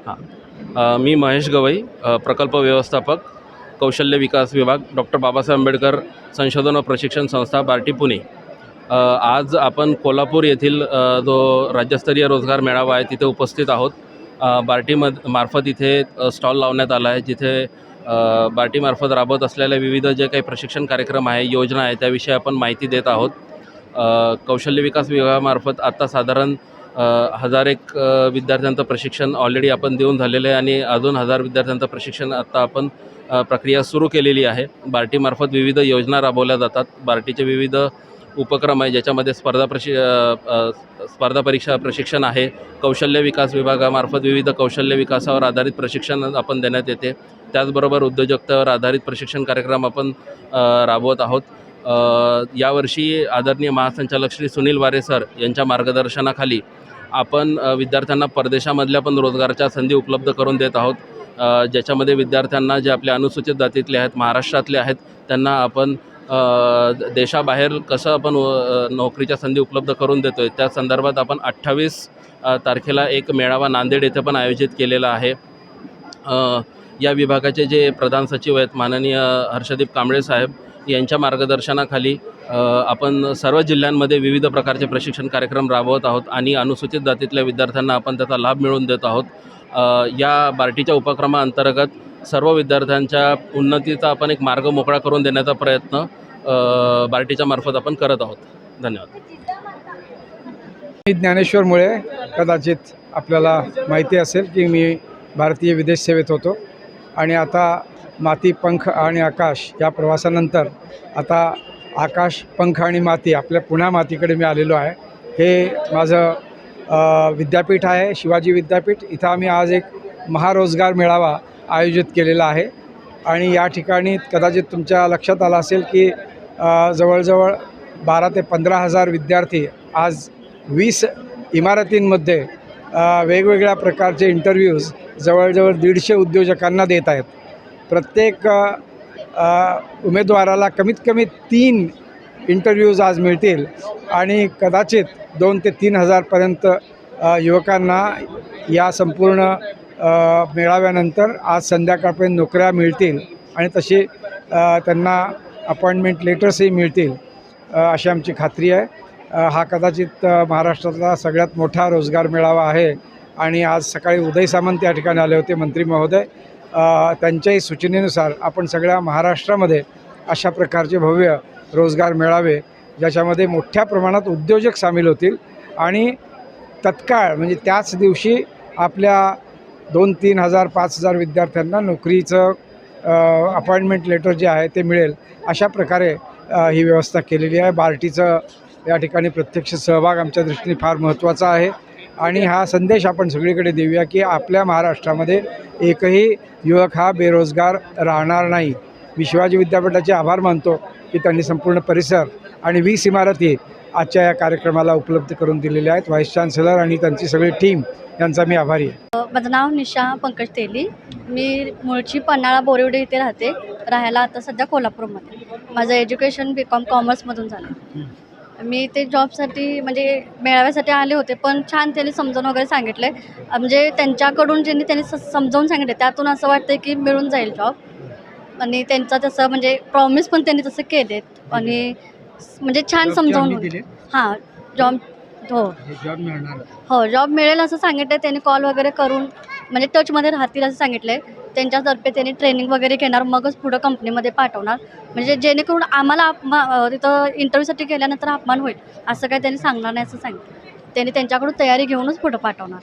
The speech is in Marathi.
मी महेश गवई, प्रकल्प व्यवस्थापक, कौशल्य विकास विभाग, डॉक्टर बाबासाहेब आंबेडकर संशोधन व प्रशिक्षण संस्था, बार्टी, पुणे। आज आपण कोल्हापूर येथील जो राज्यस्तरीय रोजगार मेळावा आहे तिथे उपस्थित आहोत। बार्टीमार्फत इथे स्टॉल लावण्यात आला आहे, जिथे बार्टीमार्फत राबवत असलेल्या विविध जे काही प्रशिक्षण कार्यक्रम आहे, योजना आहे, त्याविषयी आपण माहिती देत आहोत। कौशल्य विकास विभागामार्फत आत्ता साधारण 1001 विद्यार्थ्यांचं प्रशिक्षण ऑलरेडी आपण देऊन झालेलं आहे आणि अजून 1000 विद्यार्थ्यांचं प्रशिक्षण आत्ता आपण प्रक्रिया सुरू केलेली आहे। बार्टीमार्फत विविध योजना राबवल्या जातात। बार्टीचे विविध उपक्रम आहे, ज्याच्यामध्ये स्पर्धा परीक्षा प्रशिक्षण आहे। कौशल्य विकास विभागामार्फत विविध कौशल्य विकासावर आधारित प्रशिक्षण आपण देण्यात येते। त्याचबरोबर उद्योजकतेवर आधारित प्रशिक्षण कार्यक्रम आपण राबवत आहोत। यावर्षी आदरणीय महासंचालक श्री सुनील वारे सर यांच्या मार्गदर्शनाखाली आपण विद्यार्थ्यांना परदेशामधल्या पण रोजगाराच्या संधी उपलब्ध करून देत आहोत। ज्याच्यामध्ये विद्यार्थ्यांना जे आपल्या अनुसूचित जातीतले आहेत, महाराष्ट्रातले आहेत, त्यांना आपण देशाबाहेर कसं आपण नोकरीच्या संधी उपलब्ध करून देतो आहे, त्या संदर्भात आपण 28 तारखेला एक मेळावा नांदेड येथे पण आयोजित केलेला आहे। या विभागाचे जे प्रधान सचिव आहेत माननीय हर्षदीप कांबळे साहेब यांच्या मार्गदर्शनाखाली आपण सर्व जिल्ह्यांमध्ये विविध प्रकारचे प्रशिक्षण कार्यक्रम राबवत आहोत आणि अनुसूचित जातीतल्या विद्यार्थ्यांना आपण त्याचा लाभ मिळवून देत आहोत। या बार्टीच्या उपक्रमाअंतर्गत सर्व विद्यार्थ्यांच्या उन्नतीचा आपण एक मार्ग मोकळा करून देण्याचा प्रयत्न बार्टीच्या मार्फत आपण करत आहोत। धन्यवाद। मी ज्ञानेश्वर मुळे, कदाचित आपल्याला माहिती असेल की मी भारतीय विदेश सेवेत होतो आणि आता माती, पंख आणि आकाश या प्रवासानंतर आता आकाश, पंख आणि माती आपल्या पुण्या मातीकडे मी आलेलो आहे। हे माझं विद्यापीठ आहे, शिवाजी विद्यापीठ। इथं आम्ही आज एक महारोजगार मेळावा आयोजित केलेला आहे आणि या ठिकाणी कदाचित तुमच्या लक्षात आलं असेल की जवळजवळ 12 ते 15 हजार विद्यार्थी आज 20 इमारतींमध्ये वेगवेगळ्या प्रकारचे इंटरव्ह्यूज जवळजवळ 150 उद्योजकांना देत आहेत। प्रत्येक उमेदवाराला कमीत कमी 3 इंटरव्ह्यूज आज मिळतील आणि कदाचित 2 ते 3 हजारपर्यंत युवकांना या संपूर्ण मेळाव्यानंतर आज संध्याकाळपर्यंत नोकऱ्या मिळतील आणि तशी त्यांना अपॉइंटमेंट लेटर्सही मिळतील अशी आमची खात्री आहे। हा कदाचित महाराष्ट्रातला सगळ्यात मोठा रोजगार मेळावा आहे आणि आज सकाळी उदय सामंत या ठिकाणी आले होते, मंत्री महोदय। त्यांच्याही सूचनेनुसार आपण सगळ्या महाराष्ट्रामध्ये अशा प्रकारचे भव्य रोजगार मेळावे ज्याच्यामध्ये मोठ्या प्रमाणात उद्योजक सामील होतील आणि तत्काळ म्हणजे त्याच दिवशी आपल्या 2-3 हजार 5,000 विद्यार्थ्यांना नोकरीचं अपॉइंटमेंट लेटर जे आहे ते मिळेल, अशा प्रकारे ही व्यवस्था केलेली आहे। बार्टीचं या ठिकाणी प्रत्यक्ष सहभाग आमच्या दृष्टीने फार महत्त्वाचा आहे आणि हा संदेश आपण सगळीकडे देऊया की आपल्या महाराष्ट्रामध्ये एकही युवक हा बेरोजगार राहणार नाही। मी शिवाजी विद्यापीठाचे आभार मानतो की त्यांनी संपूर्ण परिसर आणि 20 इमारती आजच्या या कार्यक्रमाला उपलब्ध करून दिलेल्या आहेत। व्हाईस चान्सलर आणि त्यांची सगळी टीम यांचा मी आभारी आहे। माझं नाव निशा पंकज तेली, मी मूळची पन्हाळा बोरिवडे इथे राहते, राहायला आता सध्या कोल्हापूरमध्ये। माझं एज्युकेशन BCom कॉमर्समधून झालं। मी ते जॉबसाठी म्हणजे मेळाव्यासाठी आले होते, पण छान त्यांनी समजावून वगैरे सांगितले, म्हणजे त्यांच्याकडून त्यांनी समजावून सांगितले त्यातून असं वाटतं की मिळून जाईल जॉब आणि त्यांचं तसं म्हणजे प्रॉमिस पण त्यांनी तसं केलेत आणि म्हणजे छान समजावून हां जॉब जॉब मिळेल असं सांगितलं त्यांनी। कॉल वगैरे करून म्हणजे टचमध्ये राहतील असं सांगितलं। त्यांच्यातर्फे त्यांनी ट्रेनिंग वगैरे घेणार, मगच पुढं कंपनीमध्ये पाठवणार, म्हणजे जेणेकरून आम्हाला तिथं इंटरव्ह्यूसाठी गेल्यानंतर अपमान होईल असं काही त्यांनी सांगणार नाही असं सांगितलं। त्यांनी त्यांच्याकडून तयारी घेऊनच पुढं पाठवणार।